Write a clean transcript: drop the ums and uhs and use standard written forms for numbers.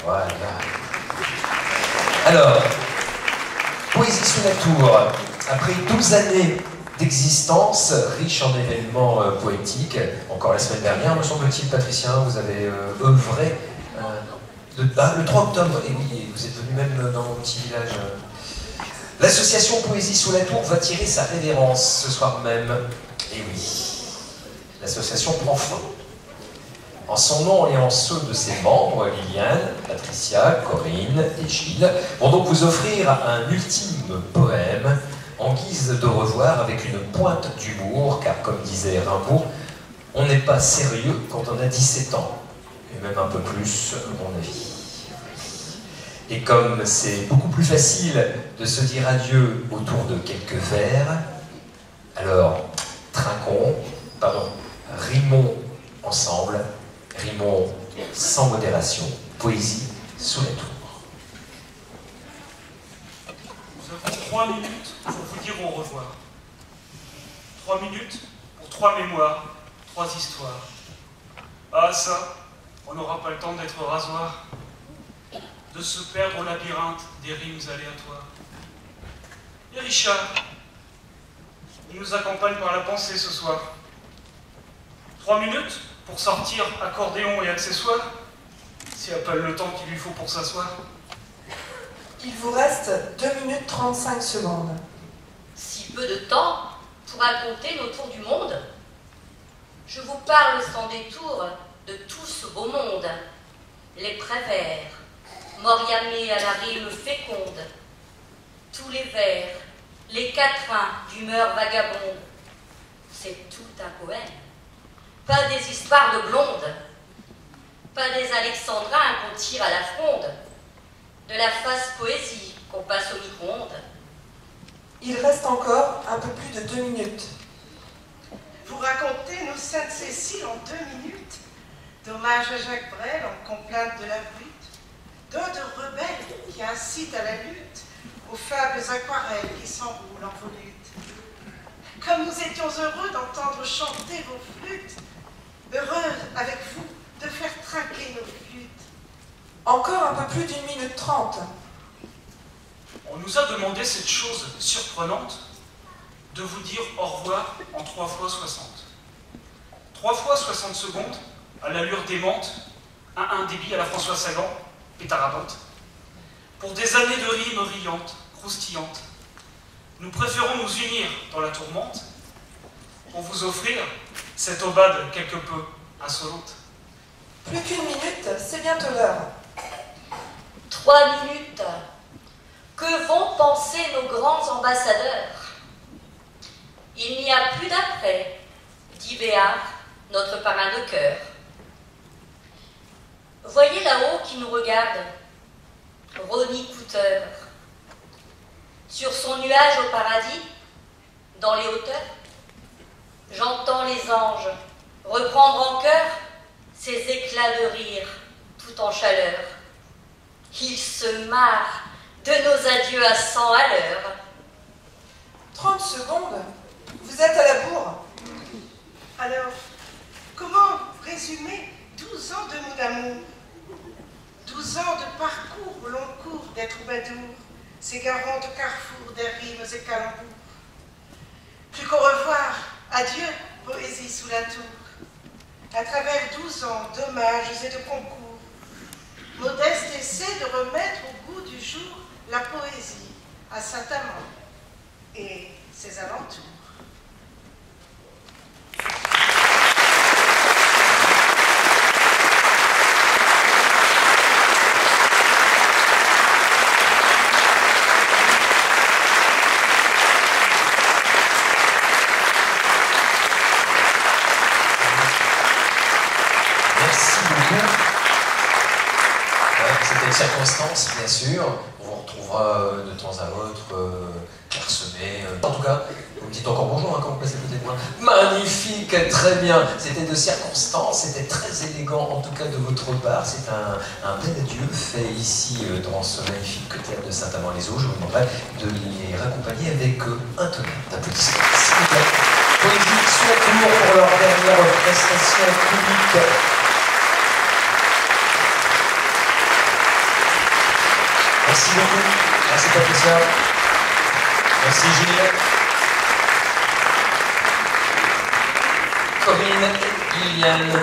Voilà. Alors, Poésie sous la tour. Après 12 années d'existence, riche en événements poétiques, encore la semaine dernière, me semble-t-il, Patricien, vous avez œuvré le 3 octobre, et oui, vous êtes venu même dans mon petit village. L'association Poésie sous la tour va tirer sa révérence ce soir même. Et oui, l'association prend fin. En son nom et en ceux de ses membres, Liliane, Patricia, Corinne et Gilles vont donc vous offrir un ultime poème en guise de revoir avec une pointe d'humour, car comme disait Rimbaud, on n'est pas sérieux quand on a 17 ans, et même un peu plus, à mon avis. Et comme c'est beaucoup plus facile de se dire adieu autour de quelques vers, alors rimons ensemble, rimons sans modération, poésie sous la tour. Nous avons 3 minutes pour vous dire au revoir. 3 minutes pour 3 mémoires, 3 histoires. Ah ça, on n'aura pas le temps d'être rasoir, de se perdre au labyrinthe des rimes aléatoires. Et Richard, il nous accompagne par la pensée ce soir. 3 minutes pour sortir accordéon et accessoires, s'il n'y a pas le temps qu'il lui faut pour s'asseoir. Il vous reste 2 minutes 35 secondes. Si peu de temps pour raconter nos tours du monde. Je vous parle sans détour de tout ce beau monde. Les Prévert, Moriamé à la rime féconde. Tous les vers, les quatrains d'humeur vagabonde. C'est tout un poème. Pas des histoires de blondes. Pas des alexandrins qu'on tire à la fronde. De la face poésie qu'on passe au micro-ondes. Il reste encore un peu plus de 2 minutes. Vous racontez nos Saintes Cécile en 2 minutes. Dommage à Jacques Brel en complainte de la brute. D'ode rebelle qui incite à la lutte, aux fables aquarelles qui s'enroulent en volutes. Comme nous étions heureux d'entendre chanter vos flûtes, heureux avec vous de faire trinquer nos flûtes. Encore un peu plus d'1 minute 30. On nous a demandé cette chose surprenante de vous dire au revoir en 3 fois 60. 3 fois 60 secondes, à l'allure démente, un débit à la François Sagan, pétarabante. Pour des années de rimes riantes, croustillantes, nous préférons nous unir dans la tourmente pour vous offrir cette aubade quelque peu insolente. Plus qu'1 minute, c'est bientôt l'heure. 3 minutes. Que vont penser nos grands ambassadeurs? Il n'y a plus d'après, dit Béard, notre parrain de cœur. Voyez là-haut qui nous regarde, Ronnie Cooter. Sur son nuage au paradis, dans les hauteurs, j'entends les anges reprendre en chœur ces éclats de rire tout en chaleur. Ils se marrent de nos adieux à 100 à l'heure. 30 secondes. Vous êtes à la bourre. Alors, comment résumer 12 ans de mots d'amour? 12 ans de parcours au long cours des troubadours, s'égarant de carrefour des rimes et calembours. Plus qu'au revoir, adieu, poésie sous la tour. À travers 12 ans d'hommages et de concours, modeste essaie de remettre au goût du jour la poésie à Saint-Amand et ses alentours. Circonstances, bien sûr, on vous retrouvera de temps à autre, clairsemé. En tout cas, vous me dites encore bonjour quand vous passez à côté de moi. Magnifique, très bien. C'était de circonstances, c'était très élégant, en tout cas de votre part. C'est un bel adieu fait ici dans ce magnifique théâtre de Saint-Amand-les-Eaux. Je vous demanderai de les raccompagner avec un tonnerre d'applaudissements. S'il vous plaît. Poésie sous la tour pour leur dernière prestation publique. Merci beaucoup. Merci Patricia. Merci Gilles. Corinne et Liliane.